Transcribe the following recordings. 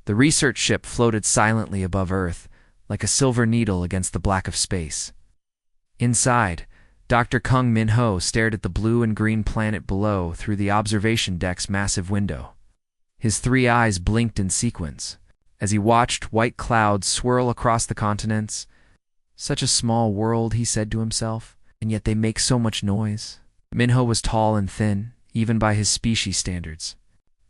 The research ship floated silently above Earth, like a silver needle against the black of space. Inside, Dr. Kung Min-ho stared at the blue and green planet below through the observation deck's massive window. His three eyes blinked in sequence as he watched white clouds swirl across the continents. Such a small world, he said to himself, and yet they make so much noise. Min-ho was tall and thin, even by his species standards.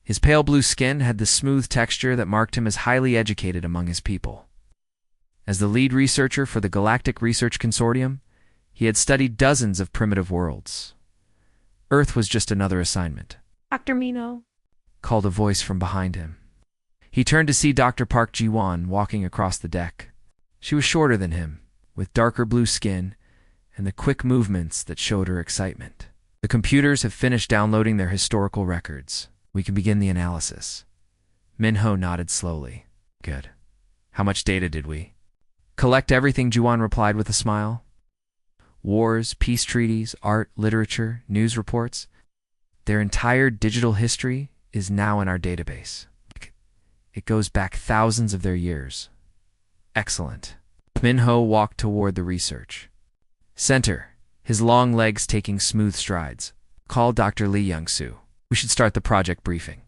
His pale blue skin had the smooth texture that marked him as highly educated among his people. As the lead researcher for the Galactic Research Consortium, he had studied dozens of primitive worlds. Earth was just another assignment. Dr. Mino, Called a voice from behind him. He turned to see Dr. Park Ji-won walking across the deck. She was shorter than him, with darker blue skin and the quick movements that showed her excitement. The computers have finished downloading their historical records. We can begin the analysis. Min-ho nodded slowly. Good. How much data did we collect? Everything, Ji-won replied with a smile. Wars, peace treaties, art, literature, news reports. Their entire digital history is now in our database. It goes back thousands of their years. Excellent. Min-ho walked toward the research center, his long legs taking smooth strides. Called Dr. Lee Young-soo. We should start the project briefing.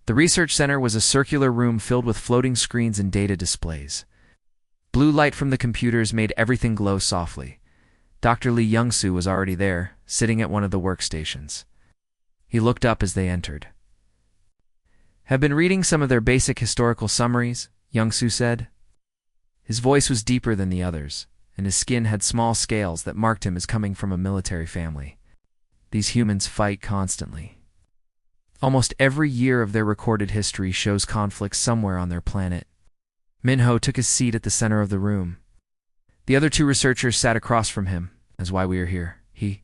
The research center was a circular room filled with floating screens and data displays. Blue light from the computers made everything glow softly. Dr. Lee Young-soo was already there, sitting at one of the workstations. He looked up as they entered. Have been reading some of their basic historical summaries, Young-soo said. His voice was deeper than the others, and his skin had small scales that marked him as coming from a military family. These humans fight constantly. Almost every year of their recorded history shows conflict somewhere on their planet. Min-ho took his seat at the center of the room. The other two researchers sat across from him. That's why we are here, he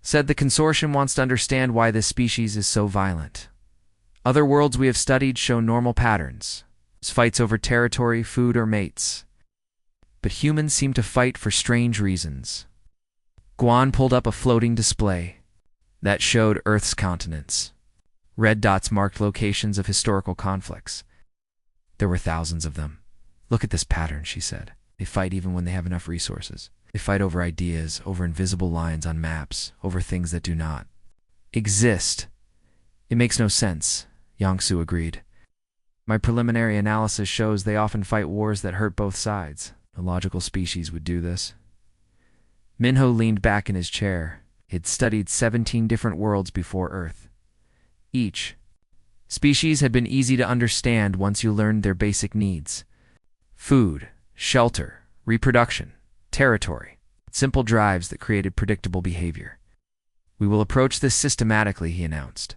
said. The consortium wants to understand why this species is so violent. Other worlds we have studied show normal patterns. It's fights over territory, food, or mates. But humans seem to fight for strange reasons. Guan pulled up a floating display that showed Earth's continents. Red dots marked locations of historical conflicts. There were thousands of them. Look at this pattern, she said. They fight even when they have enough resources. They fight over ideas, over invisible lines on maps, over things that do not exist. It makes no sense, Young-soo agreed. My preliminary analysis shows they often fight wars that hurt both sides. A logical species would do this. Min-ho leaned back in his chair. He had studied 17 different worlds before Earth. Each species had been easy to understand once you learned their basic needs. Food, shelter, reproduction, territory. Simple drives that created predictable behavior. We will approach this systematically, he announced.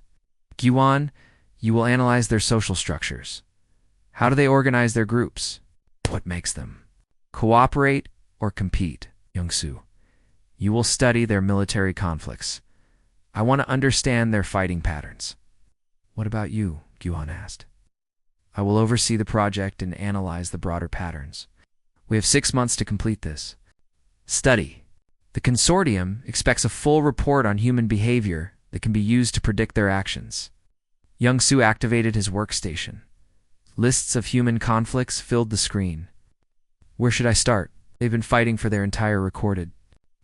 Gyuan, you will analyze their social structures. How do they organize their groups? What makes them cooperate or compete? Young-soo, you will study their military conflicts. I want to understand their fighting patterns. What about you? Gyuan asked. I will oversee the project and analyze the broader patterns. We have 6 months to complete this study. The consortium expects a full report on human behavior that can be used to predict their actions. Young-soo activated his workstation. Lists of human conflicts filled the screen. Where should I start? They've been fighting for their entire recorded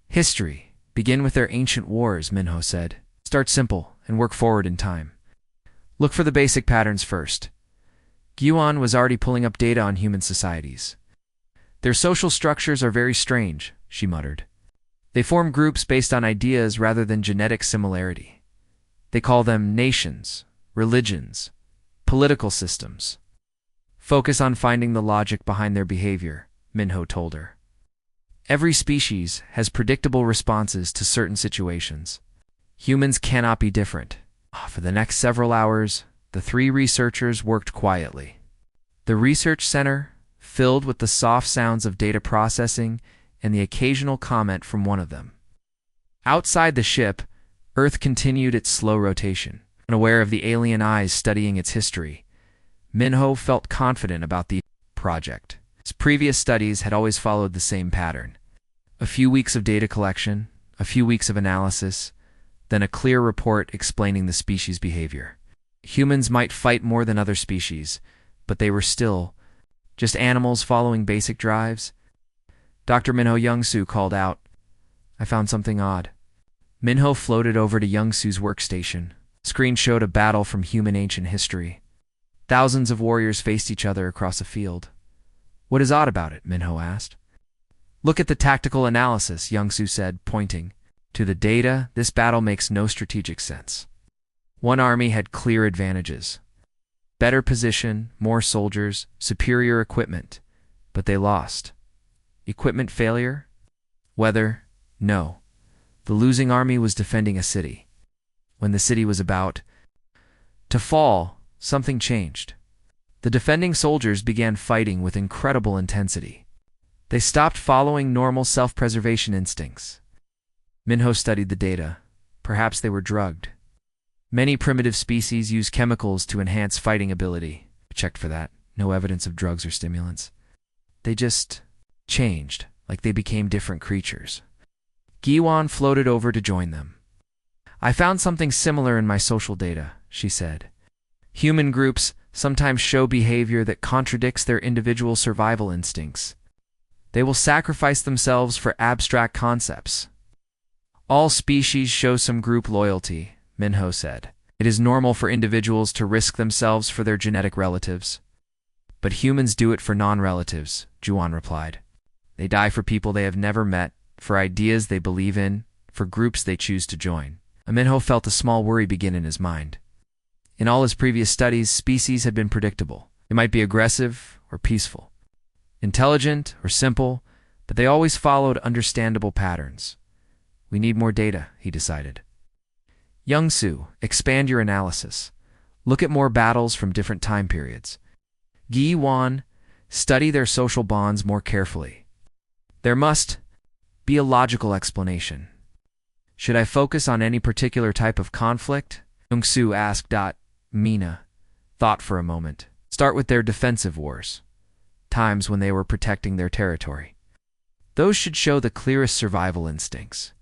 history. Begin with their ancient wars, Min-ho said. Start simple and work forward in time. Look for the basic patterns first. Gyuan was already pulling up data on human societies. Their social structures are very strange, she muttered. They form groups based on ideas rather than genetic similarity. They call them nations, religions, political systems. Focus on finding the logic behind their behavior, Min-ho told her. Every species has predictable responses to certain situations. Humans cannot be different. For the next several hours, the three researchers worked quietly. The research center filled with the soft sounds of data processing and the occasional comment from one of them. Outside the ship, Earth continued its slow rotation. Unaware of the alien eyes studying its history, Min-ho felt confident about the project. His previous studies had always followed the same pattern. A few weeks of data collection, a few weeks of analysis, then a clear report explaining the species' behavior. Humans might fight more than other species, but they were still just animals following basic drives. Dr. Minho Youngsu called out, "I found something odd." Minho floated over to Youngsu's workstation. Screen showed a battle from human ancient history. Thousands of warriors faced each other across a field. "What is odd about it?" Minho asked. "Look at the tactical analysis," Youngsu said, pointing. "To the data, this battle makes no strategic sense. One army had clear advantages. Better position, more soldiers, superior equipment, but they lost. Equipment failure? Weather? No. The losing army was defending a city. When the city was about to fall, something changed. The defending soldiers began fighting with incredible intensity. They stopped following normal self-preservation instincts." Minho studied the data. Perhaps they were drugged. Many primitive species use chemicals to enhance fighting ability. Checked for that. No evidence of drugs or stimulants. They just changed, like they became different creatures. Giwan floated over to join them. "I found something similar in my social data," she said. "Human groups sometimes show behavior that contradicts their individual survival instincts. They will sacrifice themselves for abstract concepts. All species show some group loyalty," Minho said. "It is normal for individuals to risk themselves for their genetic relatives. But humans do it for non-relatives," Juan replied. "They die for people they have never met, for ideas they believe in, for groups they choose to join." Minho felt a small worry begin in his mind. In all his previous studies, species had been predictable. They might be aggressive or peaceful, intelligent or simple, but they always followed understandable patterns. "We need more data," he decided. "Youngsu, expand your analysis. Look at more battles from different time periods. Gi Wan, study their social bonds more carefully. There must be a logical explanation." "Should I focus on any particular type of conflict?" Youngsu asked. Mina thought for a moment. "Start with their defensive wars, times when they were protecting their territory. Those should show the clearest survival instincts."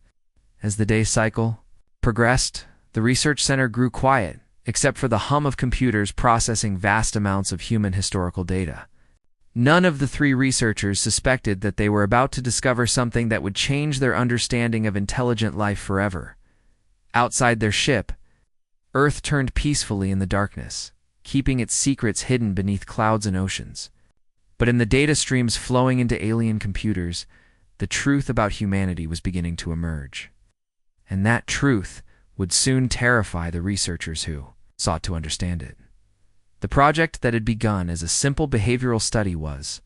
As the day cycle progressed, the research center grew quiet, except for the hum of computers processing vast amounts of human historical data. None of the three researchers suspected that they were about to discover something that would change their understanding of intelligent life forever. Outside their ship, Earth turned peacefully in the darkness, keeping its secrets hidden beneath clouds and oceans. But in the data streams flowing into alien computers, the truth about humanity was beginning to emerge. And that truth would soon terrify the researchers who sought to understand it. The project that had begun as a simple behavioral study was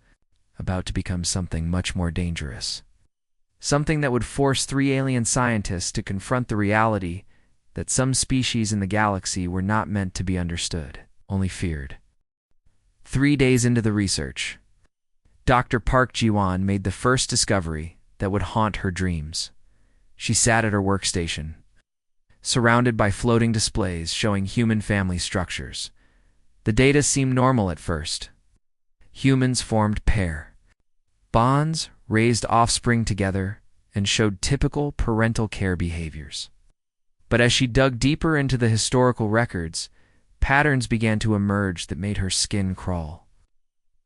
about to become something much more dangerous. Something that would force three alien scientists to confront the reality that some species in the galaxy were not meant to be understood, only feared. 3 days into the research, Dr. Park Ji-won made the first discovery that would haunt her dreams. She sat at her workstation, surrounded by floating displays showing human family structures. The data seemed normal at first. Humans formed pair bonds, raised offspring together, and showed typical parental care behaviors. But as she dug deeper into the historical records, patterns began to emerge that made her skin crawl.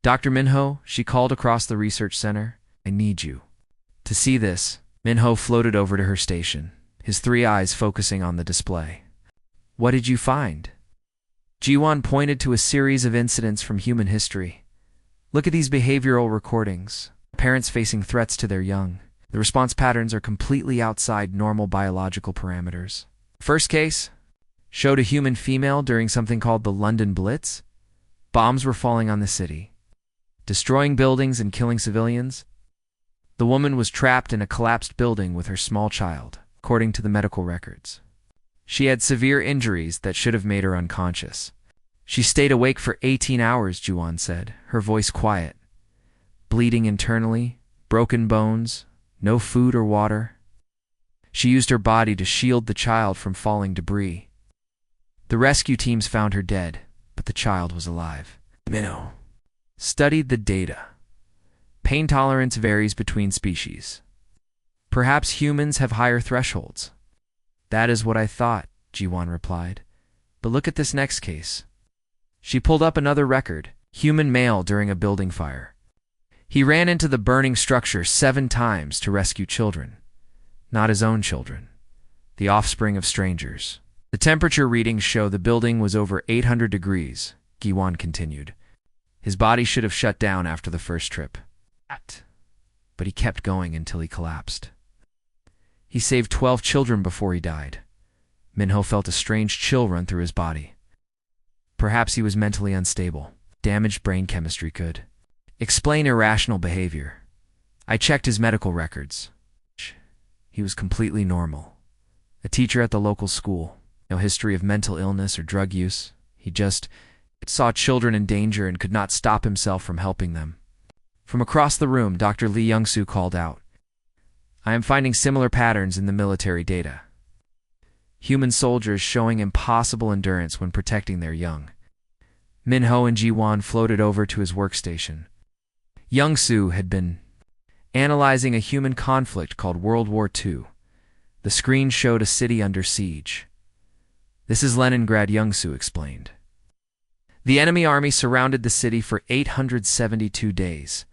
"Dr. Minho," she called across the research center, "I need you." To see this, Minho floated over to her station, his 3 eyes focusing on the display. "What did you find?" Ji-won pointed to a series of incidents from human history. "Look at these behavioral recordings. Parents facing threats to their young. The response patterns are completely outside normal biological parameters." First case showed a human female during something called the London Blitz. Bombs were falling on the city, destroying buildings and killing civilians. The woman was trapped in a collapsed building with her small child, according to the medical records. She had severe injuries that should have made her unconscious. "She stayed awake for 18 hours, Juan said, her voice quiet. Bleeding internally, broken bones, no food or water. She used her body to shield the child from falling debris. The rescue teams found her dead, but the child was alive." Minho studied the data. Pain tolerance varies between species. Perhaps humans have higher thresholds. "That is what I thought," Ji-won replied. "But look at this next case." She pulled up another record. Human male during a building fire. He ran into the burning structure 7 times to rescue children. Not his own children. The offspring of strangers. The temperature readings show the building was over 800 degrees, Giwan continued. His body should have shut down after the first trip. But he kept going until he collapsed. He saved 12 children before he died. Minho felt a strange chill run through his body. Perhaps he was mentally unstable. Damaged brain chemistry could explain irrational behavior. I checked his medical records. He was completely normal. A teacher at the local school. No history of mental illness or drug use. He just saw children in danger and could not stop himself from helping them. From across the room, Dr. Lee Young-soo called out, "I am finding similar patterns in the military data. Human soldiers showing impossible endurance when protecting their young." Minho and Ji-won floated over to his workstation. Young-soo had been analyzing a human conflict called World War II. The screen showed a city under siege. "This is Leningrad," Young-soo explained. The enemy army surrounded the city for 872 days.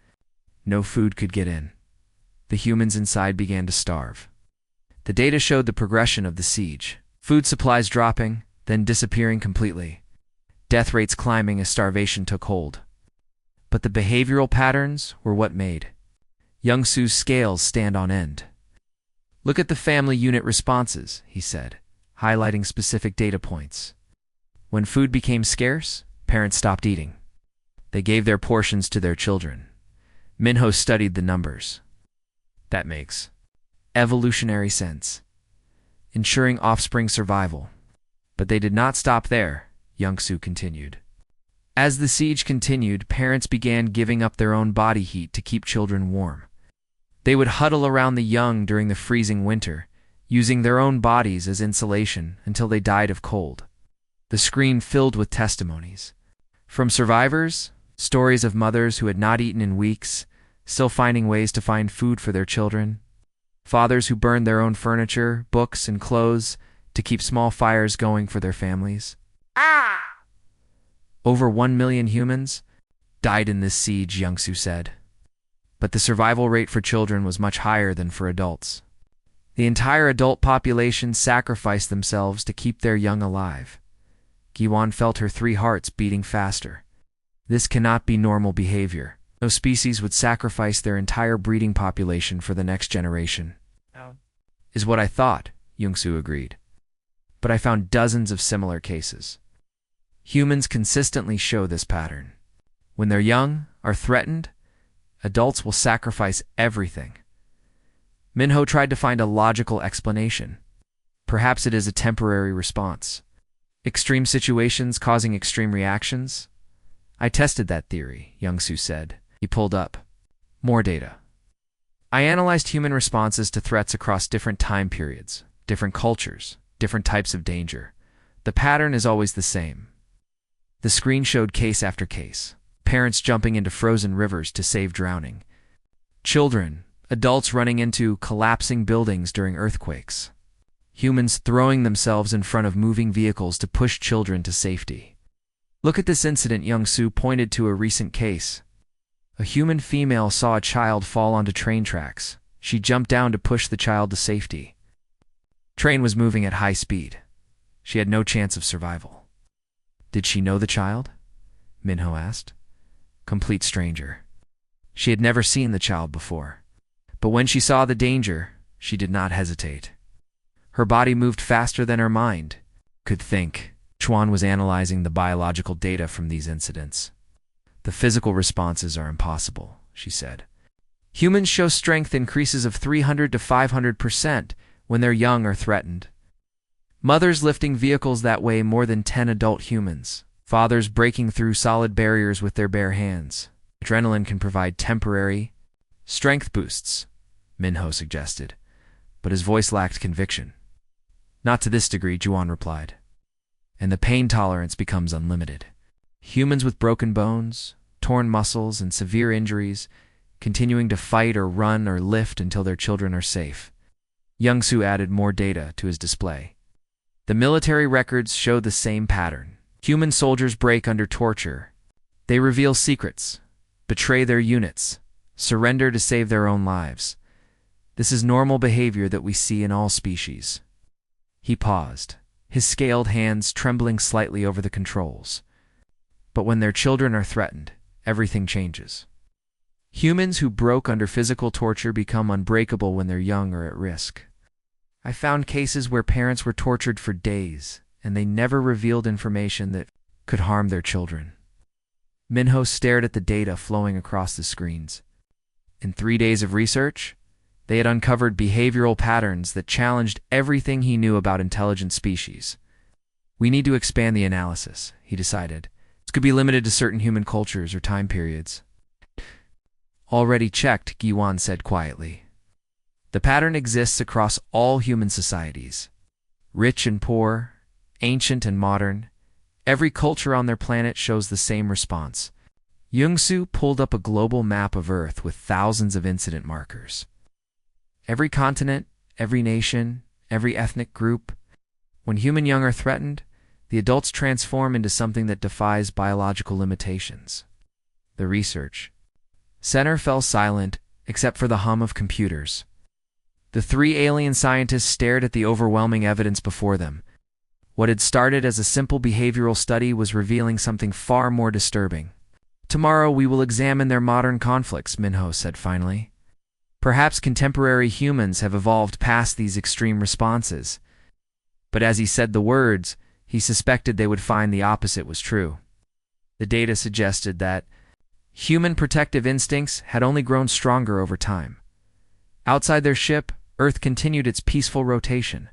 No food could get in. The humans inside began to starve. The data showed the progression of the siege. Food supplies dropping, then disappearing completely. Death rates climbing as starvation took hold. But the behavioral patterns were what made Young-soo's scales stand on end. "Look at the family unit responses," he said, highlighting specific data points. When food became scarce, parents stopped eating. They gave their portions to their children. Minho studied the numbers. That makes evolutionary sense, ensuring offspring survival. But they did not stop there, Young-soo continued. As the siege continued, parents began giving up their own body heat to keep children warm. They would huddle around the young during the freezing winter, using their own bodies as insulation until they died of cold. The screen filled with testimonies. From survivors, stories of mothers who had not eaten in weeks, still finding ways to find food for their children. Fathers who burned their own furniture, books, and clothes to keep small fires going for their families. Over 1 million humans died in this siege, Young-soo said. But the survival rate for children was much higher than for adults. The entire adult population sacrificed themselves to keep their young alive. Giwan felt her 3 hearts beating faster. This cannot be normal behavior. No species would sacrifice their entire breeding population for the next generation. Is what I thought, Young-soo agreed. But I found dozens of similar cases. Humans consistently show this pattern. When they're young, are threatened, adults will sacrifice everything. Minho tried to find a logical explanation. Perhaps it is a temporary response. Extreme situations causing extreme reactions? I tested that theory, Young-soo said. He pulled up more data. I analyzed human responses to threats across different time periods, different cultures, different types of danger. The pattern is always the same. The screen showed case after case. Parents jumping into frozen rivers to save drowning. Children, adults running into collapsing buildings during earthquakes. Humans throwing themselves in front of moving vehicles to push children to safety. Look at this incident, Young-soo pointed to a recent case. A human female saw a child fall onto train tracks. She jumped down to push the child to safety. Train was moving at high speed. She had no chance of survival. Did she know the child? Minho asked. Complete stranger. She had never seen the child before. But when she saw the danger, she did not hesitate. Her body moved faster than her mind could think. Chuan was analyzing the biological data from these incidents. The physical responses are impossible, she said. Humans show strength increases of 300 to 500% when their young are threatened. Mothers lifting vehicles that weigh more than 10 adult humans. Fathers breaking through solid barriers with their bare hands. Adrenaline can provide temporary strength boosts, Minho suggested, but his voice lacked conviction. Not to this degree, Juan replied. And the pain tolerance becomes unlimited. Humans with broken bones, torn muscles, and severe injuries, continuing to fight or run or lift until their children are safe. Young-soo added more data to his display. The military records show the same pattern. Human soldiers break under torture, They reveal secrets, betray their units, surrender to save their own lives. This is normal behavior that we see in all species. He paused, his scaled hands trembling slightly over the controls. But when their children are threatened, everything changes. Humans who broke under physical torture become unbreakable when they're young or at risk. I found cases where parents were tortured for days, and they never revealed information that could harm their children. Minho stared at the data flowing across the screens. In 3 days of research, they had uncovered behavioral patterns that challenged everything he knew about intelligent species. We need to expand the analysis, he decided. This could be limited to certain human cultures or time periods. Already checked, Giwan said quietly. The pattern exists across all human societies. Rich and poor, ancient and modern, every culture on their planet shows the same response. Youngsu pulled up a global map of Earth with thousands of incident markers. Every continent, every nation, every ethnic group. When human young are threatened, the adults transform into something that defies biological limitations. The research center fell silent except for the hum of computers. The 3 alien scientists stared at the overwhelming evidence before them. What had started as a simple behavioral study was revealing something far more disturbing. Tomorrow we will examine their modern conflicts, Minho said finally. Perhaps contemporary humans have evolved past these extreme responses. But as he said the words, he suspected they would find the opposite was true. The data suggested that human protective instincts had only grown stronger over time. Outside their ship, Earth continued its peaceful rotation,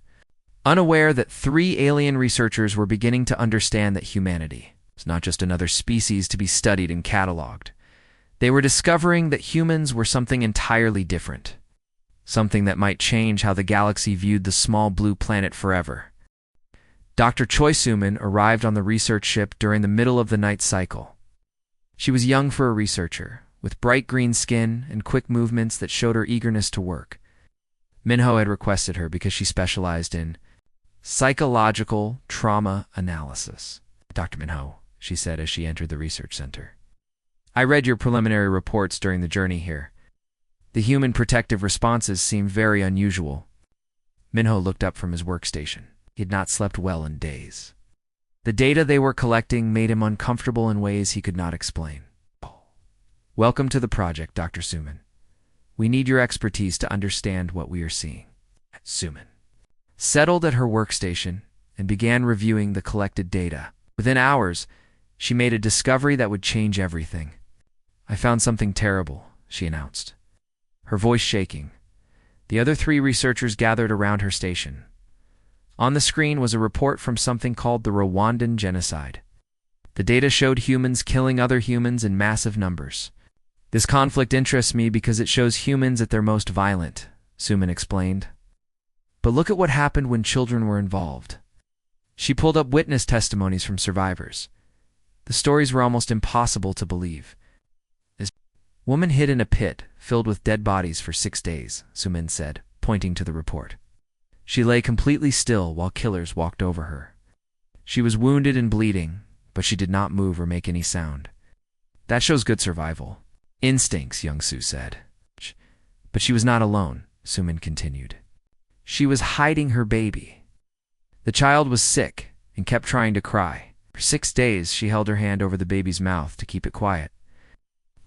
unaware that 3 alien researchers were beginning to understand that humanity was not just another species to be studied and cataloged. They were discovering that humans were something entirely different, something that might change how the galaxy viewed the small blue planet forever. Dr. Choi Suman arrived on the research ship during the middle of the night cycle. She was young for a researcher, with bright green skin and quick movements that showed her eagerness to work. Minho had requested her because she specialized in psychological trauma analysis. Dr. Minho, she said as she entered the research center. I read your preliminary reports during the journey here. The human protective responses seem very unusual. Minho looked up from his workstation. He had not slept well in days. The data they were collecting made him uncomfortable in ways he could not explain. Welcome to the project, Dr. Suman. We need your expertise to understand what we are seeing. Suman settled at her workstation and began reviewing the collected data. Within hours, she made a discovery that would change everything. I found something terrible, she announced, her voice shaking. The other 3 researchers gathered around her station. On the screen was a report from something called the Rwandan genocide. The data showed humans killing other humans in massive numbers. This conflict interests me because it shows humans at their most violent, Suman explained. But look at what happened when children were involved. She pulled up witness testimonies from survivors. The stories were almost impossible to believe. This woman hid in a pit filled with dead bodies for 6 days, Suman said, pointing to the report. She lay completely still while killers walked over her. She was wounded and bleeding, but she did not move or make any sound. That shows good survival. Instincts, Young-Soo said. But she was not alone, Suman continued. She was hiding her baby. The child was sick and kept trying to cry. For 6 days, she held her hand over the baby's mouth to keep it quiet.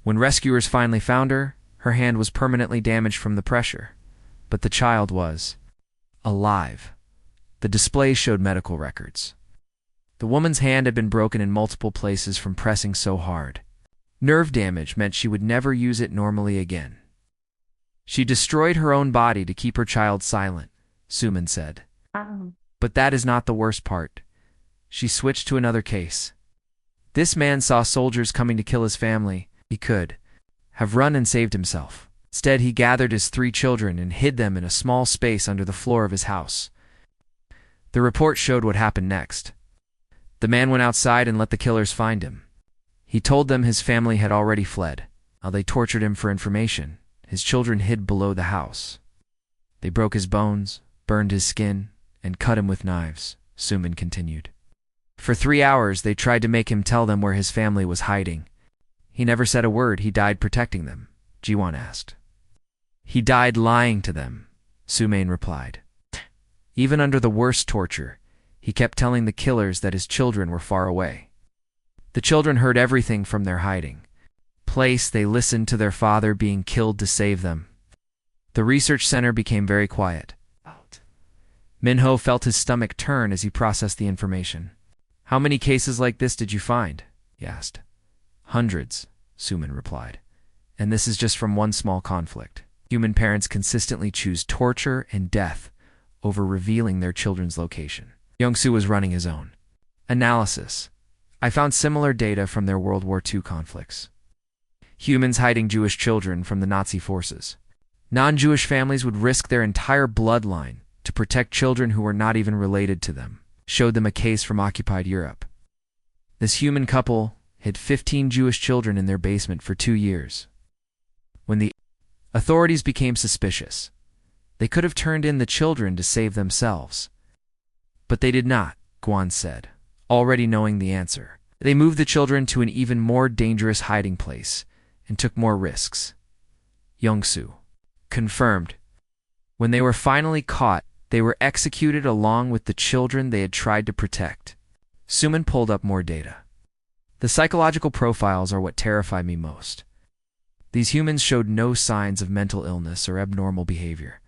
When rescuers finally found her, her hand was permanently damaged from the pressure. But the child was alive. The display showed medical records. The woman's hand had been broken in multiple places from pressing so hard. Nerve damage meant she would never use it normally again. She destroyed her own body to keep her child silent, Suman said. But that is not the worst part. She switched to another case. This man saw soldiers coming to kill his family. He could have run and saved himself. Instead, he gathered his 3 children and hid them in a small space under the floor of his house. The report showed what happened next. The man went outside and let the killers find him. He told them his family had already fled. While they tortured him for information, his children hid below the house. They broke his bones, burned his skin, and cut him with knives, Suman continued. For 3 hours, they tried to make him tell them where his family was hiding. He never said a word. He died protecting them, Jiwan asked. He died lying to them, Sumain replied. Even under the worst torture, he kept telling the killers that his children were far away. The children heard everything from their hiding place. They listened to their father being killed to save them. The research center became very quiet. Minho felt his stomach turn as he processed the information. How many cases like this did you find? He asked. Hundreds, Suman replied. And this is just from one small conflict. Human parents consistently choose torture and death over revealing their children's location. Youngsu was running his own analysis. I found similar data from their World War II conflicts. Humans hiding Jewish children from the Nazi forces. Non-Jewish families would risk their entire bloodline to protect children who were not even related to them. Showed them a case from occupied Europe. This human couple hid 15 Jewish children in their basement for 2 years. When the authorities became suspicious, they could have turned in the children to save themselves. But they did not, Guan said, already knowing the answer. They moved the children to an even more dangerous hiding place and took more risks. Youngsu confirmed. When they were finally caught, they were executed along with the children they had tried to protect. Suman pulled up more data. The psychological profiles are what terrify me most. These humans showed no signs of mental illness or abnormal behavior.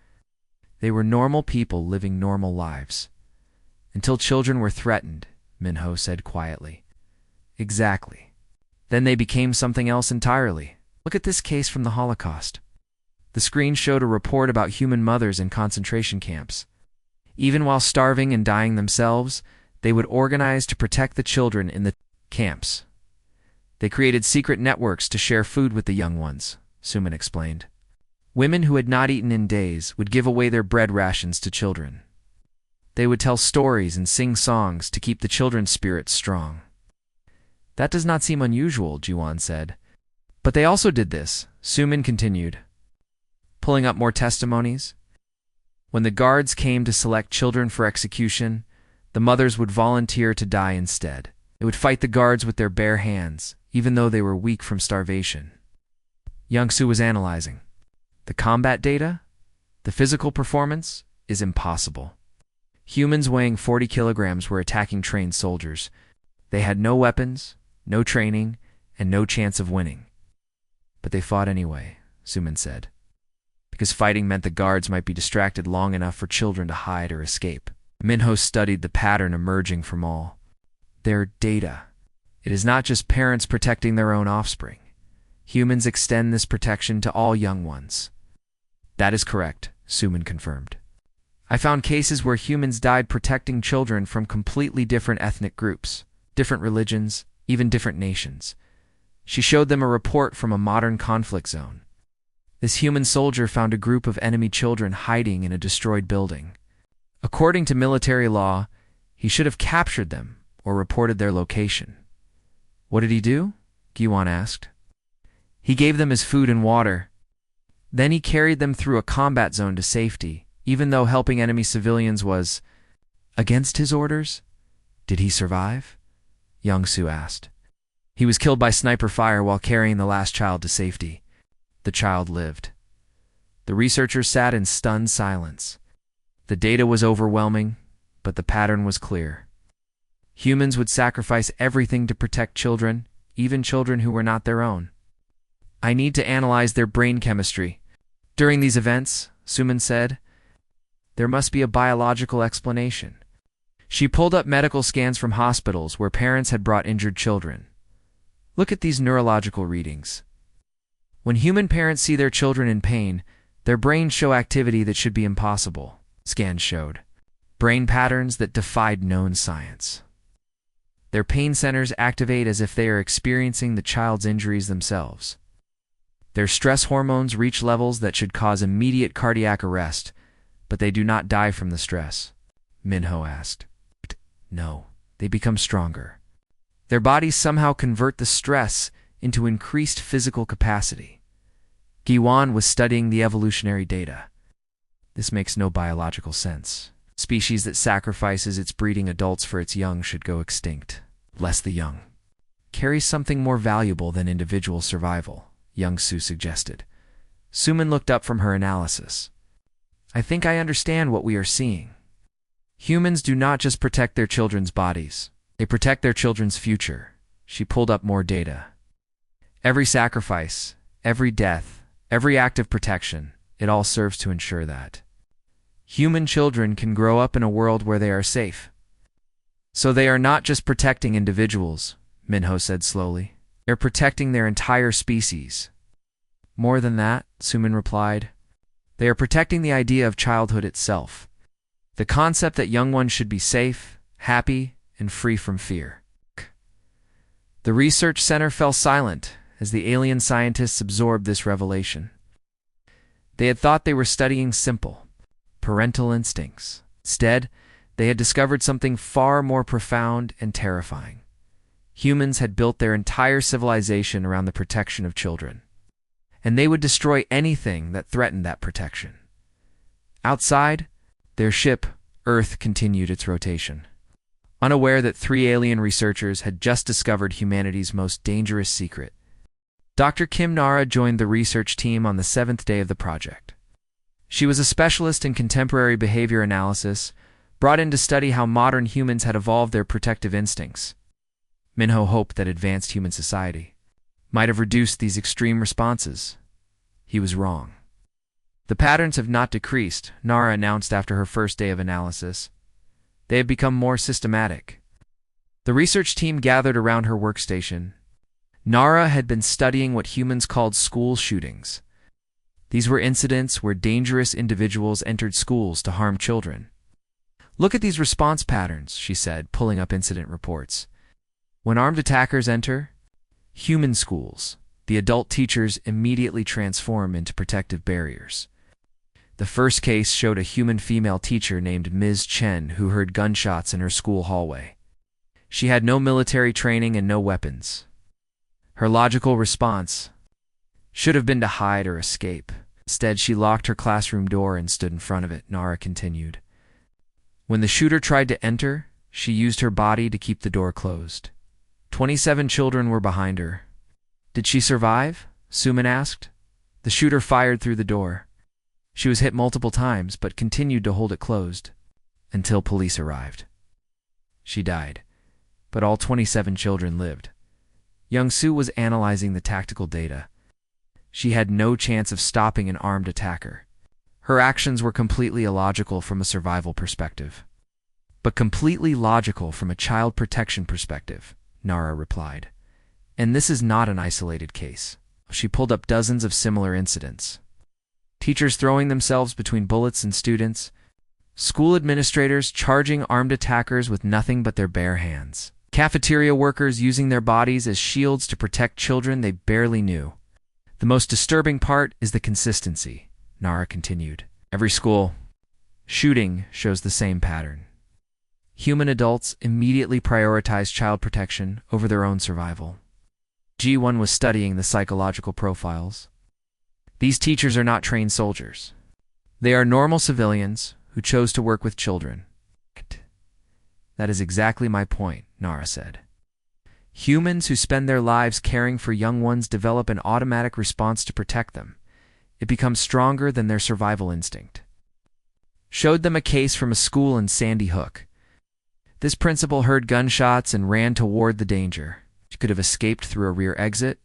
They were normal people living normal lives. Until children were threatened, Minho said quietly. Exactly. Then they became something else entirely. Look at this case from the Holocaust. The screen showed a report about human mothers in concentration camps. Even while starving and dying themselves, they would organize to protect the children in the camps. They created secret networks to share food with the young ones, Suman explained. Women who had not eaten in days would give away their bread rations to children. They would tell stories and sing songs to keep the children's spirits strong. That does not seem unusual, Jiwan said. But they also did this, Suman continued, pulling up more testimonies. When the guards came to select children for execution, the mothers would volunteer to die instead. They would fight the guards with their bare hands, even though they were weak from starvation. Youngsu was analyzing. The combat data? The physical performance? Is impossible. Humans weighing 40 kilograms were attacking trained soldiers. They had no weapons, no training, and no chance of winning. But they fought anyway, Suman said. Because fighting meant the guards might be distracted long enough for children to hide or escape. Minho studied the pattern emerging from all their data. It is not just parents protecting their own offspring. Humans extend this protection to all young ones. That is correct, Suman confirmed. I found cases where humans died protecting children from completely different ethnic groups, different religions, even different nations. She showed them a report from a modern conflict zone. This human soldier found a group of enemy children hiding in a destroyed building. According to military law, he should have captured them or reported their location. What did he do? Giwan asked. He gave them his food and water. Then he carried them through a combat zone to safety, even though helping enemy civilians was against his orders. Did he survive? Youngsu asked. He was killed by sniper fire while carrying the last child to safety. The child lived. The researchers sat in stunned silence. The data was overwhelming, but the pattern was clear. Humans would sacrifice everything to protect children, even children who were not their own. I need to analyze their brain chemistry. During these events, Suman said, there must be a biological explanation. She pulled up medical scans from hospitals where parents had brought injured children. Look at these neurological readings. When human parents see their children in pain, their brains show activity that should be impossible, scans showed. Brain patterns that defied known science. Their pain centers activate as if they are experiencing the child's injuries themselves. Their stress hormones reach levels that should cause immediate cardiac arrest, but they do not die from the stress, Minho asked. No, they become stronger. Their bodies somehow convert the stress into increased physical capacity. Giwan was studying the evolutionary data. This makes no biological sense. Species that sacrifices its breeding adults for its young should go extinct, lest the young carries something more valuable than individual survival, young Su suggested. Suman looked up from her analysis. I think I understand what we are seeing. Humans do not just protect their children's bodies, they protect their children's future. She pulled up more data. Every sacrifice, every death, every act of protection, it all serves to ensure that human children can grow up in a world where they are safe. So they are not just protecting individuals, Minho said slowly. They're protecting their entire species. More than that, Suman replied. They are protecting the idea of childhood itself. The concept that young ones should be safe, happy, and free from fear. The research center fell silent as the alien scientists absorbed this revelation. They had thought they were studying simple, parental instincts. Instead, they had discovered something far more profound and terrifying. Humans had built their entire civilization around the protection of children, and they would destroy anything that threatened that protection. Outside, their ship, Earth, continued its rotation, unaware that 3 alien researchers had just discovered humanity's most dangerous secret. Dr. Kim Nara joined the research team on the 7th day of the project. She was a specialist in contemporary behavior analysis, brought in to study how modern humans had evolved their protective instincts. Minho hoped that advanced human society might have reduced these extreme responses. He was wrong. The patterns have not decreased, Nara announced after her first day of analysis. They have become more systematic. The research team gathered around her workstation. Nara had been studying what humans called school shootings. These were incidents where dangerous individuals entered schools to harm children. Look at these response patterns, she said, pulling up incident reports. When armed attackers enter human schools, the adult teachers immediately transform into protective barriers. The first case showed a human female teacher named Ms. Chen who heard gunshots in her school hallway. She had no military training and no weapons. Her logical response should have been to hide or escape. Instead, she locked her classroom door and stood in front of it, Nara continued. When the shooter tried to enter, she used her body to keep the door closed. 27 children were behind her. Did she survive? Suman asked. The shooter fired through the door. She was hit multiple times, but continued to hold it closed until police arrived. She died, but all 27 children lived. Young Su was analyzing the tactical data. She had no chance of stopping an armed attacker. Her actions were completely illogical from a survival perspective, but completely logical from a child protection perspective, Nara replied. And this is not an isolated case. She pulled up dozens of similar incidents. Teachers throwing themselves between bullets and students, school administrators charging armed attackers with nothing but their bare hands, cafeteria workers using their bodies as shields to protect children they barely knew. The most disturbing part is the consistency, Nara continued. Every school shooting shows the same pattern. Human adults immediately prioritize child protection over their own survival. G1 was studying the psychological profiles. These teachers are not trained soldiers. They are normal civilians who chose to work with children. That is exactly my point, Nara said. Humans who spend their lives caring for young ones develop an automatic response to protect them. It becomes stronger than their survival instinct. Showed them a case from a school in Sandy Hook. This principal heard gunshots and ran toward the danger. She could have escaped through a rear exit.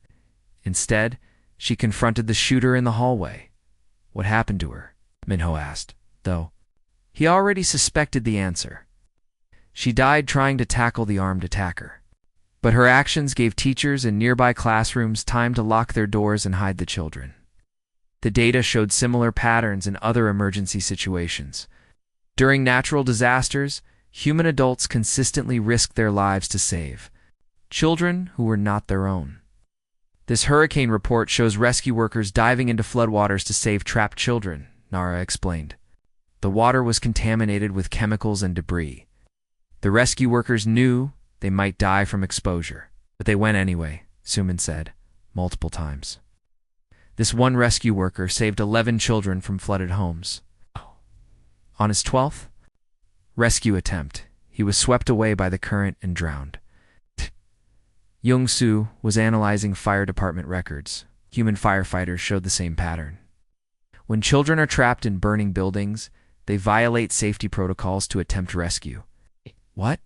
Instead, she confronted the shooter in the hallway. What happened to her? Minho asked, though he already suspected the answer. She died trying to tackle the armed attacker. But her actions gave teachers in nearby classrooms time to lock their doors and hide the children. The data showed similar patterns in other emergency situations. During natural disasters, human adults consistently risked their lives to save children who were not their own. This hurricane report shows rescue workers diving into floodwaters to save trapped children, Nara explained. The water was contaminated with chemicals and debris. The rescue workers knew they might die from exposure, but they went anyway, Suman said, multiple times. This one rescue worker saved 11 children from flooded homes. On his 12th rescue attempt, he was swept away by the current and drowned. Young-soo was analyzing fire department records. Human firefighters showed the same pattern. When children are trapped in burning buildings, they violate safety protocols to attempt rescue. What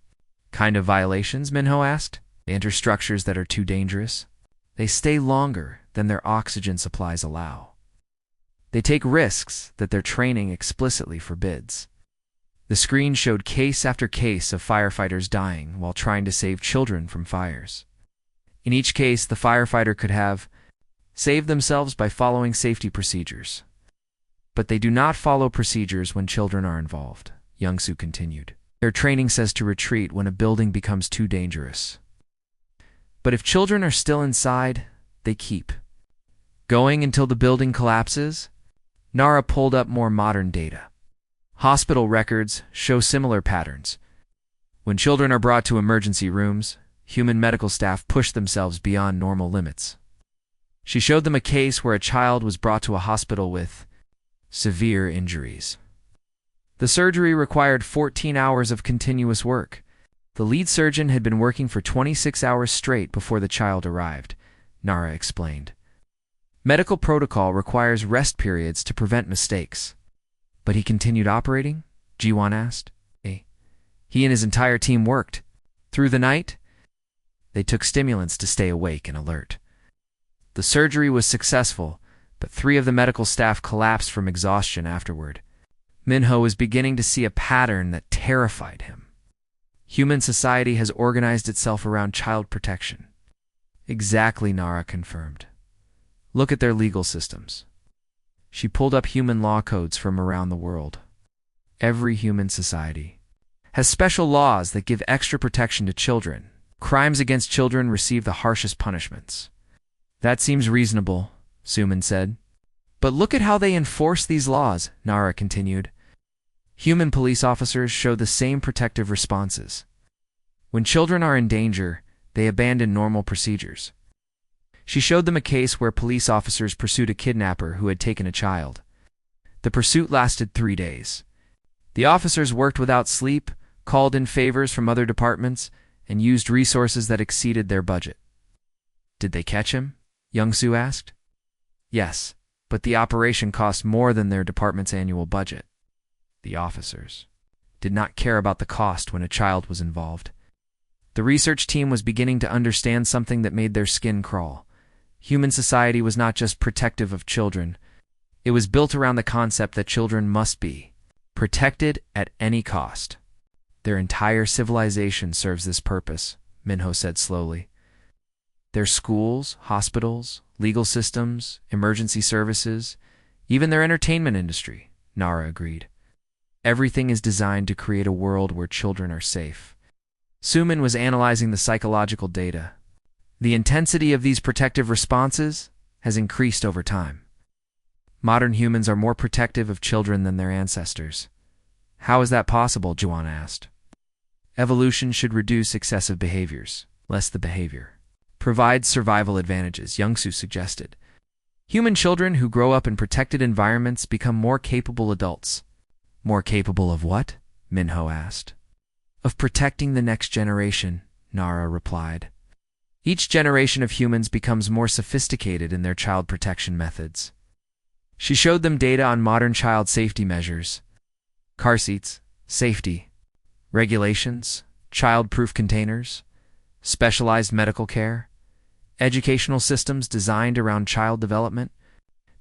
kind of violations? Minho asked. They enter structures that are too dangerous. They stay longer than their oxygen supplies allow. They take risks that their training explicitly forbids. The screen showed case after case of firefighters dying while trying to save children from fires. In each case, the firefighter could have saved themselves by following safety procedures. But they do not follow procedures when children are involved, Young-soo continued. Their training says to retreat when a building becomes too dangerous. But if children are still inside, they keep going until the building collapses. Nara pulled up more modern data. Hospital records show similar patterns. When children are brought to emergency rooms, human medical staff push themselves beyond normal limits. She showed them a case where a child was brought to a hospital with severe injuries. The surgery required 14 hours of continuous work. The lead surgeon had been working for 26 hours straight before the child arrived, Nara explained. Medical protocol requires rest periods to prevent mistakes. But he continued operating? Ji-won asked. He and his entire team worked. Through the night, they took stimulants to stay awake and alert. The surgery was successful, but 3 of the medical staff collapsed from exhaustion afterward. Minho was beginning to see a pattern that terrified him. Human society has organized itself around child protection. Exactly, Nara confirmed. Look at their legal systems. She pulled up human law codes from around the world. Every human society has special laws that give extra protection to children. Crimes against children receive the harshest punishments. That seems reasonable, Suman said. But look at how they enforce these laws, Nara continued. Human police officers show the same protective responses. When children are in danger, they abandon normal procedures. She showed them a case where police officers pursued a kidnapper who had taken a child. The pursuit lasted 3 days. The officers worked without sleep, called in favors from other departments, and used resources that exceeded their budget. Did they catch him? Young-soo asked. Yes, but the operation cost more than their department's annual budget. The officers did not care about the cost when a child was involved. The research team was beginning to understand something that made their skin crawl. Human society was not just protective of children. It was built around the concept that children must be protected at any cost. Their entire civilization serves this purpose, Minho said slowly. Their schools, hospitals, legal systems, emergency services, even their entertainment industry, Nara agreed. Everything is designed to create a world where children are safe. Suman was analyzing the psychological data. The intensity of these protective responses has increased over time. Modern humans are more protective of children than their ancestors. How is that possible? Ji-won asked. Evolution should reduce excessive behaviors, less the behavior. Provides survival advantages, Young-soo suggested. Human children who grow up in protected environments become more capable adults. More capable of what? Minho asked. Of protecting the next generation, Nara replied. Each generation of humans becomes more sophisticated in their child protection methods. She showed them data on modern child safety measures. Car seats, safety, regulations, child-proof containers, specialized medical care, educational systems designed around child development.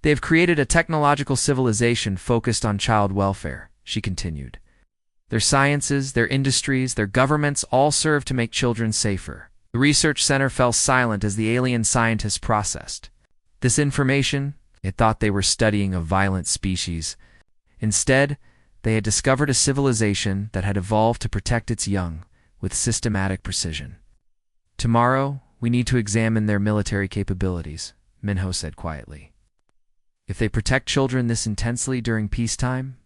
They have created a technological civilization focused on child welfare, she continued. Their sciences, their industries, their governments all serve to make children safer. The research center fell silent as the alien scientists processed this information. It thought they were studying a violent species. Instead, they had discovered a civilization that had evolved to protect its young with systematic precision. Tomorrow, we need to examine their military capabilities, Minho said quietly. If they protect children this intensely during peacetime,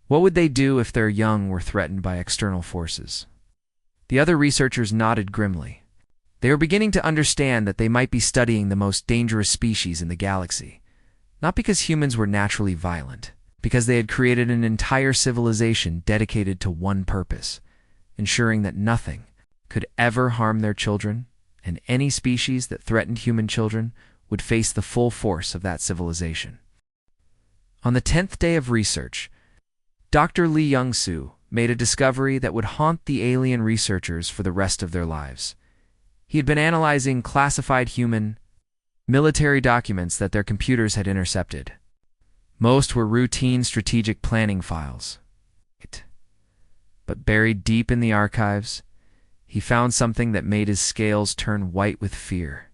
what would they do if their young were threatened by external forces? The other researchers nodded grimly. They were beginning to understand that they might be studying the most dangerous species in the galaxy, not because humans were naturally violent, because they had created an entire civilization dedicated to one purpose, ensuring that nothing could ever harm their children and any species that threatened human children would face the full force of that civilization. On the 10th day of research, Dr. Lee Young-soo made a discovery that would haunt the alien researchers for the rest of their lives. He had been analyzing classified human military documents that their computers had intercepted. Most were routine strategic planning files. But buried deep in the archives, he found something that made his scales turn white with fear.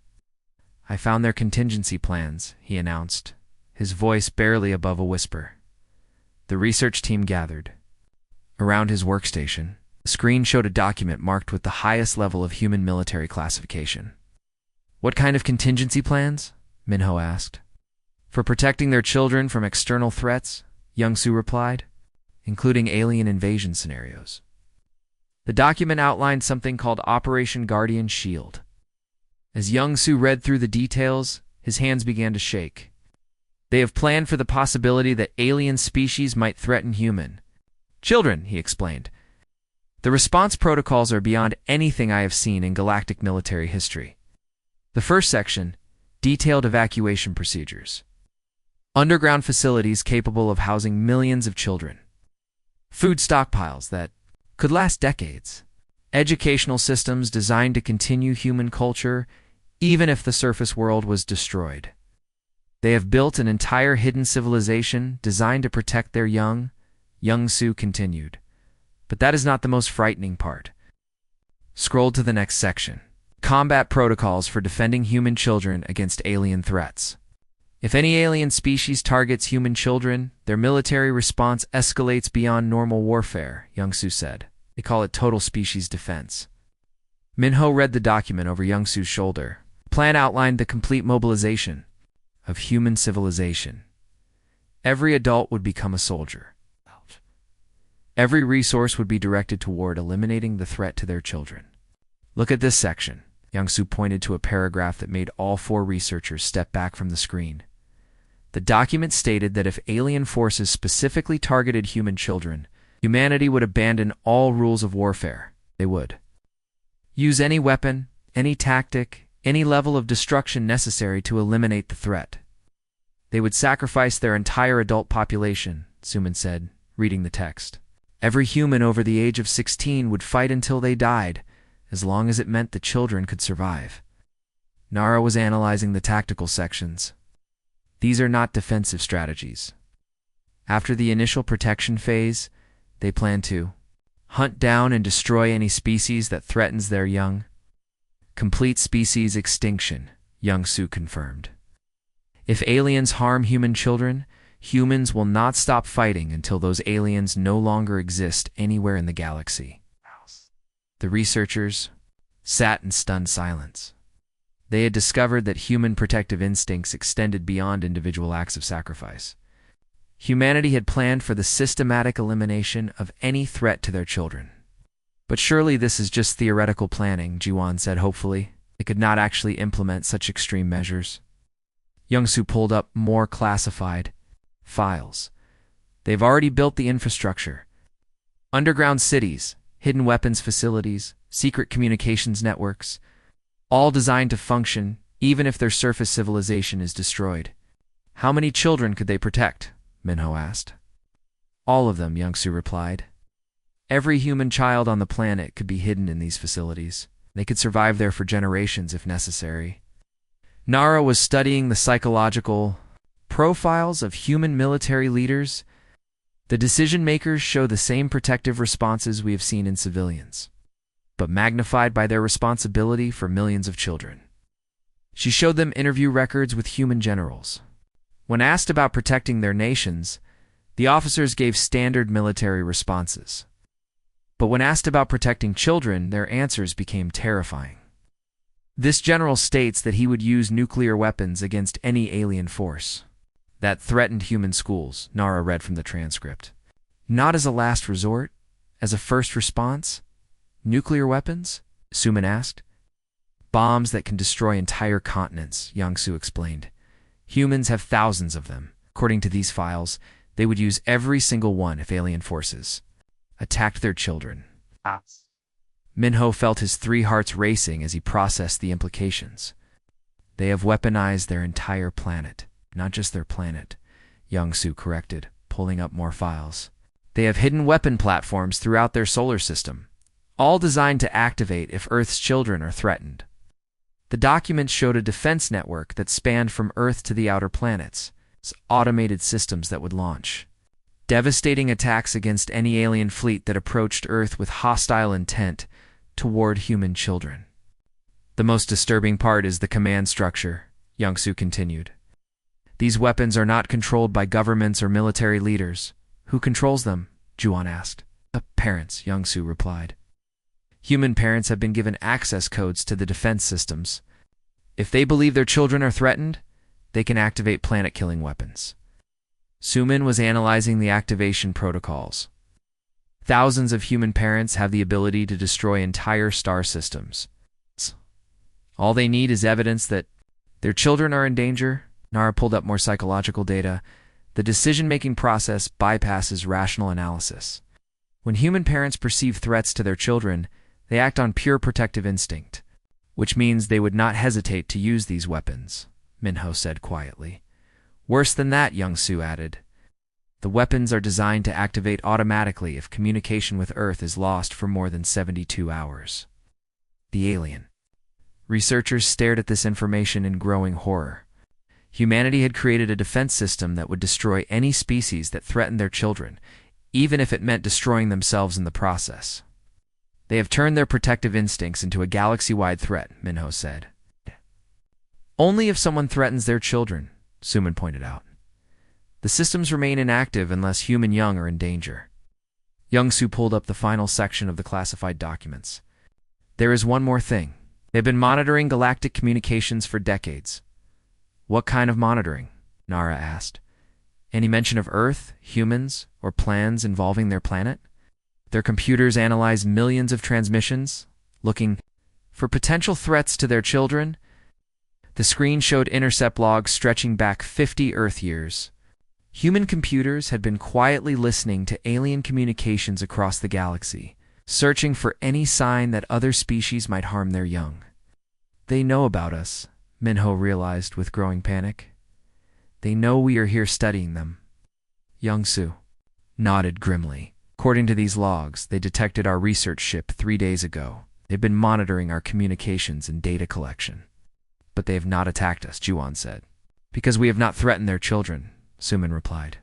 "I found their contingency plans," he announced, his voice barely above a whisper. The research team gathered. Around his workstation, the screen showed a document marked with the highest level of human military classification. "What kind of contingency plans?" Minho asked. "For protecting their children from external threats," Young-soo replied, "including alien invasion scenarios." The document outlined something called Operation Guardian Shield. As Young-soo read through the details, his hands began to shake. "They have planned for the possibility that alien species might threaten human children," he explained. "The response protocols are beyond anything I have seen in galactic military history." The first section, detailed evacuation procedures. Underground facilities capable of housing millions of children. Food stockpiles that could last decades. Educational systems designed to continue human culture even if the surface world was destroyed. "They have built an entire hidden civilization designed to protect their young," Young-soo continued. "But that is not the most frightening part." Scroll to the next section. Combat protocols for defending human children against alien threats. "If any alien species targets human children, their military response escalates beyond normal warfare," Young-soo said. "They call it total species defense." Minho read the document over Young-soo's shoulder. The plan outlined the complete mobilization of human civilization. Every adult would become a soldier. Every resource would be directed toward eliminating the threat to their children. "Look at this section." Young-soo pointed to a paragraph that made all four researchers step back from the screen. The document stated that if alien forces specifically targeted human children, humanity would abandon all rules of warfare. They would use any weapon, any tactic, any level of destruction necessary to eliminate the threat. They would sacrifice their entire adult population, Suman said, reading the text. Every human over the age of 16 would fight until they died, as long as it meant the children could survive. Nara was analyzing the tactical sections. These are not defensive strategies. After the initial protection phase, they plan to hunt down and destroy any species that threatens their young. Complete species extinction, Young-soo confirmed. If aliens harm human children, humans will not stop fighting until those aliens no longer exist anywhere in the galaxy. The researchers sat in stunned silence. They had discovered that human protective instincts extended beyond individual acts of sacrifice. Humanity had planned for the systematic elimination of any threat to their children. "But surely this is just theoretical planning," Ji-won said hopefully. "They could not actually implement such extreme measures." Young-soo pulled up more classified files. "They've already built the infrastructure. Underground cities, hidden weapons facilities, secret communications networks, all designed to function even if their surface civilization is destroyed." "How many children could they protect?" Minho asked. "All of them," Young-soo replied. "Every human child on the planet could be hidden in these facilities. They could survive there for generations if necessary." Nara was studying the psychological profiles of human military leaders. The decision-makers show the same protective responses we have seen in civilians, but magnified by their responsibility for millions of children. She showed them interview records with human generals. When asked about protecting their nations, the officers gave standard military responses. But when asked about protecting children, their answers became terrifying. This general states that he would use nuclear weapons against any alien force that threatened human schools, Nara read from the transcript. "Not as a last resort, as a first response? Nuclear weapons?" Suman asked. "Bombs that can destroy entire continents," Young-soo explained. "Humans have thousands of them. According to these files, they would use every single one if alien forces attacked their children." Minho felt his 3 hearts racing as he processed the implications. They have weaponized their entire planet. Not just their planet, Young-Soo corrected, pulling up more files. They have hidden weapon platforms throughout their solar system, all designed to activate if Earth's children are threatened. The documents showed a defense network that spanned from Earth to the outer planets, automated systems that would launch devastating attacks against any alien fleet that approached Earth with hostile intent toward human children. The most disturbing part is the command structure, Young-Soo continued. These weapons are not controlled by governments or military leaders. Who controls them? Juwon asked. Parents, Young-Soo replied. Human parents have been given access codes to the defense systems. If they believe their children are threatened, they can activate planet-killing weapons. Sumin was analyzing the activation protocols. Thousands of human parents have the ability to destroy entire star systems. All they need is evidence that their children are in danger. Nara pulled up more psychological data. The decision-making process bypasses rational analysis. When human parents perceive threats to their children, they act on pure protective instinct, which means they would not hesitate to use these weapons, Minho said quietly. Worse than that, Young-Soo added. The weapons are designed to activate automatically if communication with Earth is lost for more than 72 hours. The alien. Researchers stared at this information in growing horror. Humanity had created a defense system that would destroy any species that threatened their children, even if it meant destroying themselves in the process. They have turned their protective instincts into a galaxy-wide threat, Minho said. Only if someone threatens their children, Suman pointed out. The systems remain inactive unless human young are in danger. Young-Soo pulled up the final section of the classified documents. There is one more thing. They've been monitoring galactic communications for decades. What kind of monitoring? Nara asked. Any mention of Earth, humans, or plans involving their planet? Their computers analyze millions of transmissions, looking for potential threats to their children. The screen showed intercept logs stretching back 50 Earth years. Human computers had been quietly listening to alien communications across the galaxy, searching for any sign that other species might harm their young. They know about us, Minho realized with growing panic. They know we are here studying them. Young-Soo nodded grimly. According to these logs, they detected our research ship 3 days ago. They've been monitoring our communications and data collection. But they have not attacked us, Juwon said. Because we have not threatened their children, Suman replied.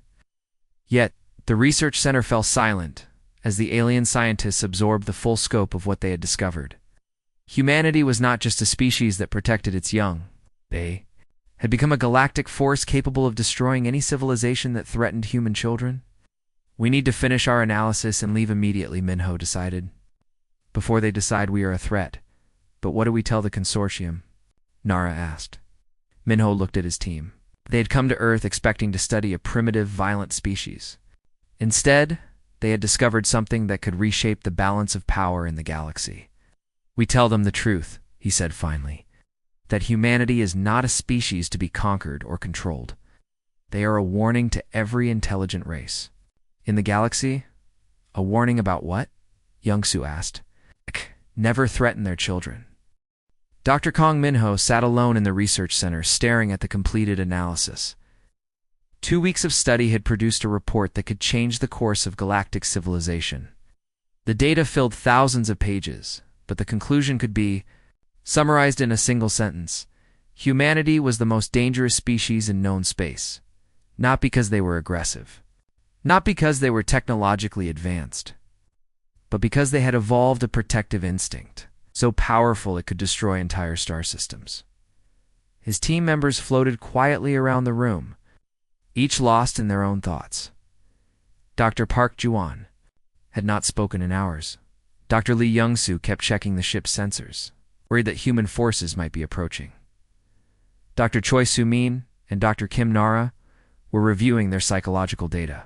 Yet, the research center fell silent as the alien scientists absorbed the full scope of what they had discovered. Humanity was not just a species that protected its young. They had become a galactic force capable of destroying any civilization that threatened human children. We need to finish our analysis and leave immediately, Minho decided. Before they decide we are a threat. But what do we tell the consortium? Nara asked. Minho looked at his team. They had come to Earth expecting to study a primitive, violent species. Instead, they had discovered something that could reshape the balance of power in the galaxy. We tell them the truth, he said finally, that humanity is not a species to be conquered or controlled. They are a warning to every intelligent race. In the galaxy? A warning about what? Young-Soo asked. Never threaten their children. Dr. Kong Minho sat alone in the research center, staring at the completed analysis. 2 weeks of study had produced a report that could change the course of galactic civilization. The data filled thousands of pages, but the conclusion could be, summarized in a single sentence, humanity was the most dangerous species in known space. Not because they were aggressive. Not because they were technologically advanced. But because they had evolved a protective instinct, so powerful it could destroy entire star systems. His team members floated quietly around the room, each lost in their own thoughts. Dr. Park Juwon had not spoken in hours. Dr. Lee Young-Soo kept checking the ship's sensors, worried that human forces might be approaching. Dr. Choi Soo-min and Dr. Kim Nara were reviewing their psychological data,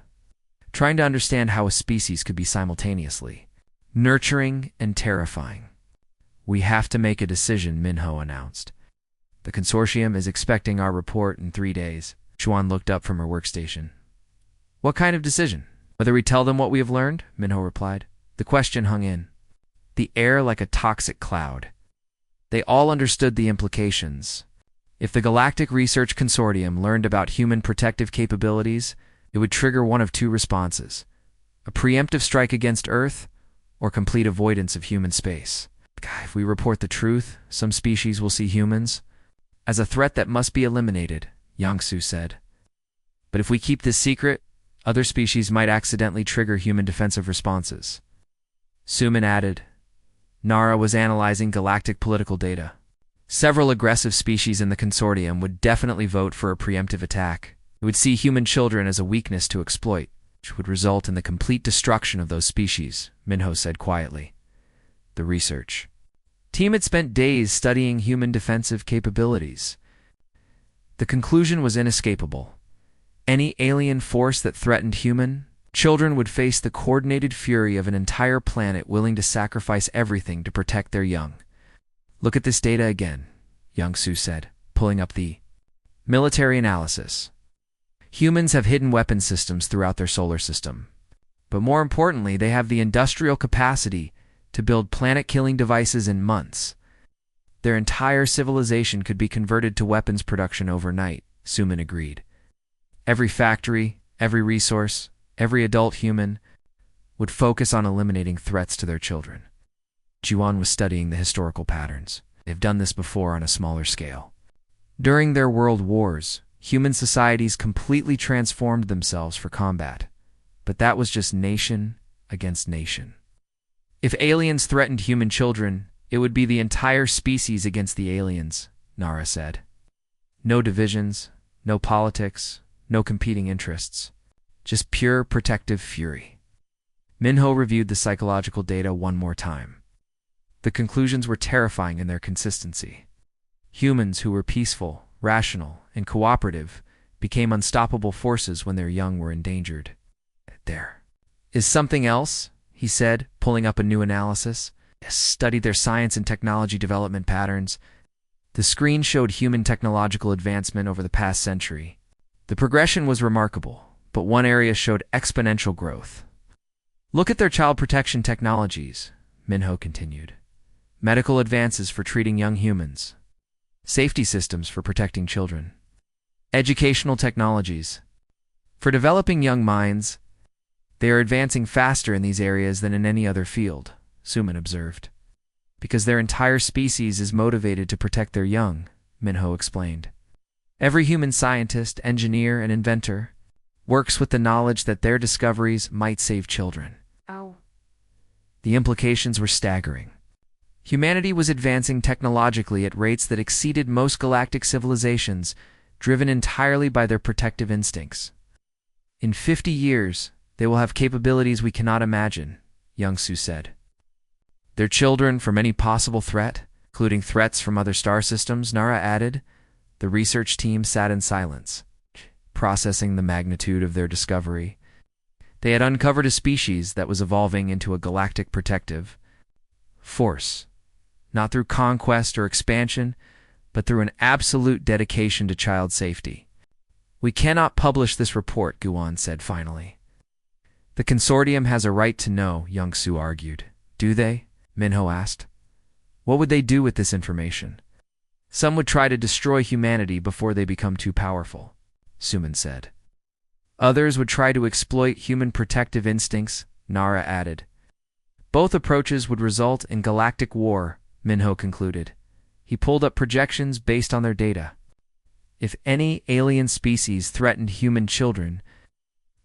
trying to understand how a species could be simultaneously nurturing and terrifying. We have to make a decision, Minho announced. The consortium is expecting our report in 3 days. Juwon looked up from her workstation. What kind of decision? Whether we tell them what we have learned? Minho replied. The question hung in the air like a toxic cloud. They all understood the implications. If the Galactic Research Consortium learned about human protective capabilities, it would trigger one of two responses: a preemptive strike against Earth, or complete avoidance of human space. If we report the truth, some species will see humans as a threat that must be eliminated, Yang-Su said. But if we keep this secret, other species might accidentally trigger human defensive responses. Suman added. Nara was analyzing galactic political data. Several aggressive species in the consortium would definitely vote for a preemptive attack. It would see human children as a weakness to exploit, which would result in the complete destruction of those species, Minho said quietly. The research team had spent days studying human defensive capabilities. The conclusion was inescapable. Any alien force that threatened human children would face the coordinated fury of an entire planet willing to sacrifice everything to protect their young. Look at this data again, Yang-Su said, pulling up the military analysis. Humans have hidden weapon systems throughout their solar system. But more importantly, they have the industrial capacity to build planet-killing devices in months. Their entire civilization could be converted to weapons production overnight, Suman agreed. Every factory, every resource, every adult human would focus on eliminating threats to their children. Jiwan was studying the historical patterns. They've done this before on a smaller scale. During their world wars, human societies completely transformed themselves for combat. But that was just nation against nation. If aliens threatened human children, it would be the entire species against the aliens, Nara said. No divisions, no politics, no competing interests. Just pure protective fury. Minho reviewed the psychological data one more time. The conclusions were terrifying in their consistency. Humans who were peaceful, rational, and cooperative became unstoppable forces when their young were endangered. There is something else, he said, pulling up a new analysis. Studied their science and technology development patterns. The screen showed human technological advancement over the past century. The progression was remarkable, but one area showed exponential growth. Look at their child protection technologies, Minho continued. Medical advances for treating young humans. Safety systems for protecting children. Educational technologies. For developing young minds, they are advancing faster in these areas than in any other field, Suman observed. Because their entire species is motivated to protect their young, Minho explained. Every human scientist, engineer, and inventor works with the knowledge that their discoveries might save children. Ow. The implications were staggering. Humanity was advancing technologically at rates that exceeded most galactic civilizations, driven entirely by their protective instincts. In 50 years, they will have capabilities we cannot imagine, Yang-Su said. Their children from any possible threat, including threats from other star systems, Nara added. The research team sat in silence, processing the magnitude of their discovery. They had uncovered a species that was evolving into a galactic protective force, not through conquest or expansion, but through an absolute dedication to child safety. We cannot publish this report, Guan said finally. The consortium has a right to know, Yang-Su argued. Do they? Minho asked. What would they do with this information? Some would try to destroy humanity before they become too powerful, Suman said. Others would try to exploit human protective instincts, Nara added. Both approaches would result in galactic war, Minho concluded. He pulled up projections based on their data. If any alien species threatened human children,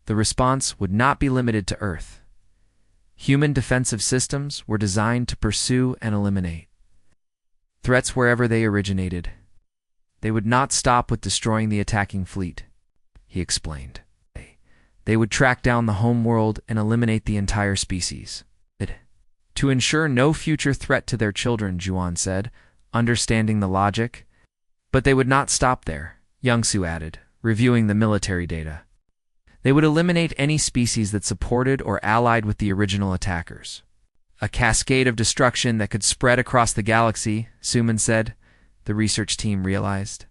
the response would not be limited to Earth. Human defensive systems were designed to pursue and eliminate threats wherever they originated. They would not stop with destroying the attacking fleet, he explained. They would track down the homeworld and eliminate the entire species. To ensure no future threat to their children, Juan said, understanding the logic. But they would not stop there, Yang-Su added, reviewing the military data. They would eliminate any species that supported or allied with the original attackers. A cascade of destruction that could spread across the galaxy, Suman said, the research team realized.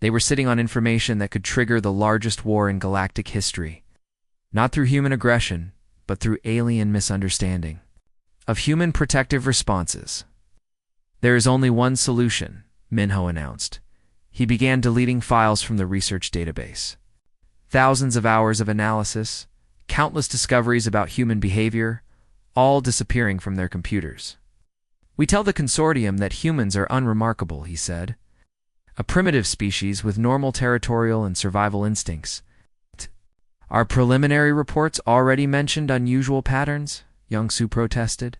They were sitting on information that could trigger the largest war in galactic history. Not through human aggression, but through alien misunderstanding. of human protective responses. There is only one solution, Minho announced. He began deleting files from the research database. Thousands of hours of analysis, countless discoveries about human behavior, all disappearing from their computers. We tell the consortium that humans are unremarkable, he said. A primitive species with normal territorial and survival instincts. Our preliminary reports already mentioned unusual patterns, Young-Soo protested.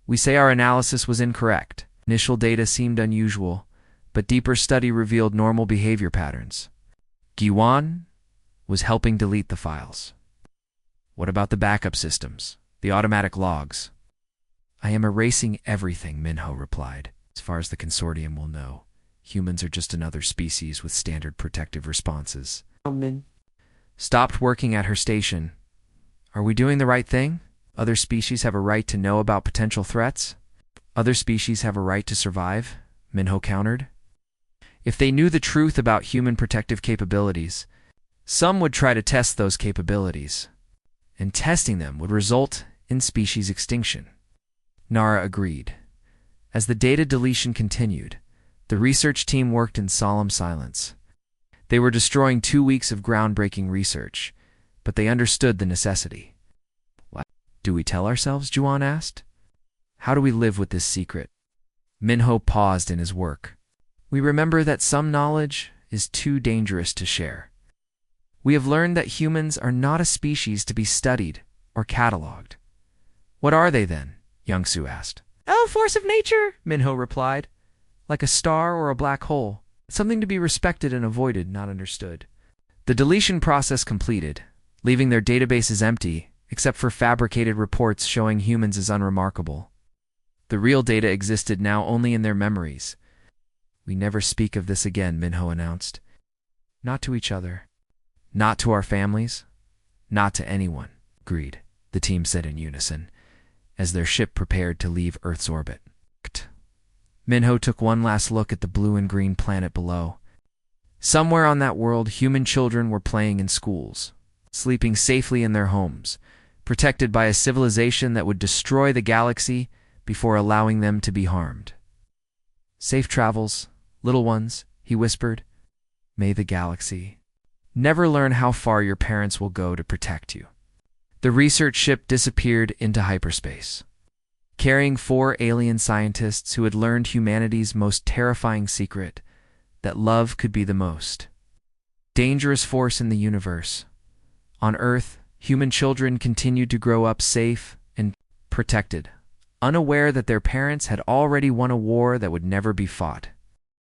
We say our analysis was incorrect. Initial data seemed unusual, but deeper study revealed normal behavior patterns. Giwan was helping delete the files. What about the backup systems, the automatic logs? I am erasing everything, Minho replied. As far as the consortium will know, humans are just another species with standard protective responses. Stopped working at her station. Are we doing the right thing? Other species have a right to know about potential threats. Other species have a right to survive, Minho countered. If they knew the truth about human protective capabilities, some would try to test those capabilities, and testing them would result in species extinction. Nara agreed. As the data deletion continued, the research team worked in solemn silence. They were destroying 2 weeks of groundbreaking research, but they understood the necessity. What do we tell ourselves? Juan asked. How do we live with this secret? Minho paused in his work. We remember that some knowledge is too dangerous to share. We have learned that humans are not a species to be studied or cataloged. What are they then? Young-Soo asked. A force of nature, Minho replied. Like a star or a black hole. Something to be respected and avoided, not understood. The deletion process completed, leaving their databases empty, except for fabricated reports showing humans as unremarkable. The real data existed now only in their memories. We never speak of this again, Minho announced. Not to each other. Not to our families. Not to anyone. Agreed, the team said in unison, as their ship prepared to leave Earth's orbit. Minho took one last look at the blue and green planet below. Somewhere on that world, human children were playing in schools, sleeping safely in their homes, protected by a civilization that would destroy the galaxy before allowing them to be harmed. Safe travels, little ones, he whispered. May the galaxy never learn how far your parents will go to protect you. The research ship disappeared into hyperspace, carrying 4 alien scientists who had learned humanity's most terrifying secret, that love could be the most dangerous force in the universe. On Earth, human children continued to grow up safe and protected, unaware that their parents had already won a war that would never be fought.